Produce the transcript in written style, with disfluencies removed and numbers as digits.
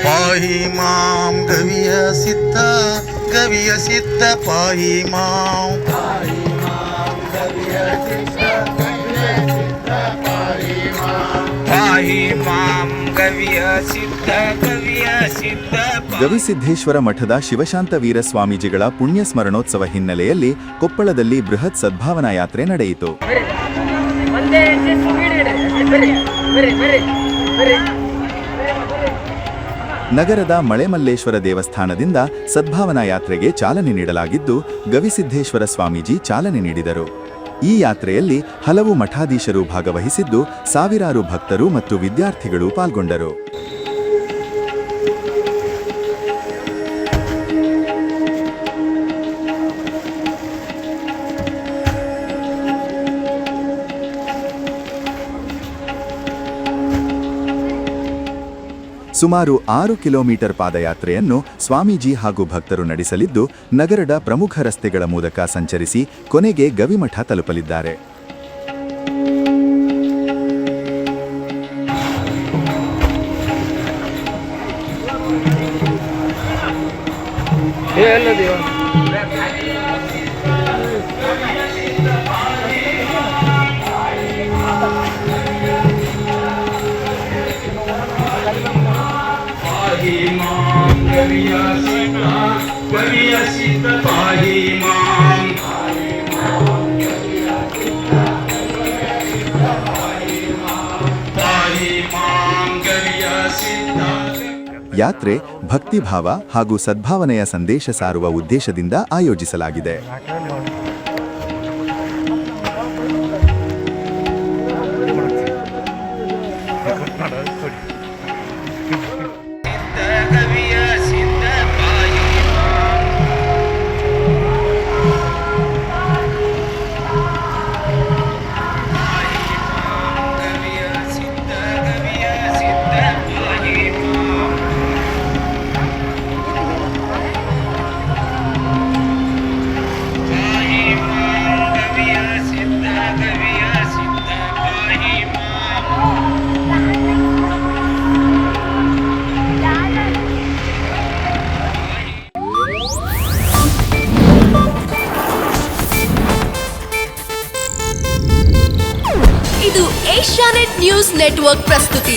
पाहि मां गविय सिद्ध पाहि मां ಗವಿಸಿದ್ದೇಶ್ವರ ಮಠದ ಶಿವಶಾಂತವೀರ ಸ್ವಾಮೀಜಿಗಳ ಪುಣ್ಯ ಸ್ಮರಣೋತ್ಸವ ಹಿನ್ನೆಲೆಯಲ್ಲಿ ಕೊಪ್ಪಳದಲ್ಲಿ ಬೃಹತ್ ಸದ್ಭಾವನಾ ಯಾತ್ರೆ ನಡೆಯಿತು. ನಗರದ ಮಳೆಮಲ್ಲೇಶ್ವರ ದೇವಸ್ಥಾನದಿಂದ ಸದ್ಭಾವನಾ ಯಾತ್ರೆಗೆ ಚಾಲನೆ ನೀಡಲಾಗಿದ್ದು, ಗವಿಸಿದ್ದೇಶ್ವರ ಸ್ವಾಮೀಜಿ ಚಾಲನೆ ನೀಡಿದರು. ಈ ಯಾತ್ರೆಯಲ್ಲಿ ಹಲವು ಮಠಾಧೀಶರು ಭಾಗವಹಿಸಿದ್ದು, ಸಾವಿರಾರು ಭಕ್ತರು ಮತ್ತು ವಿದ್ಯಾರ್ಥಿಗಳು ಪಾಲ್ಗೊಂಡರು. ಸುಮಾರು 6 ಕಿಲೋಮೀಟರ್ ಪಾದಯಾತ್ರೆಯನ್ನು ಸ್ವಾಮೀಜಿ ಹಾಗೂ ಭಕ್ತರು ನಡೆಸಲಿದ್ದು, ನಗರದ ಪ್ರಮುಖ ರಸ್ತೆಗಳ ಮೂಲಕ ಸಂಚರಿಸಿ ಕೊನೆಗೆ ಗವಿಮಠ ತಲುಪಲಿದ್ದಾರೆ. ಯಾತ್ರೆ ಭಕ್ತಿಭಾವ ಹಾಗೂ ಸದ್ಭಾವನೆಯ ಸಂದೇಶ ಸಾರುವ ಉದ್ದೇಶದಿಂದ ಆಯೋಜಿಸಲಾಗಿದೆ. ಇದು ಏಷ್ಯಾನೆಟ್ ನ್ಯೂಸ್ ನೆಟ್ವರ್ಕ್ ಪ್ರಸ್ತುತಿ.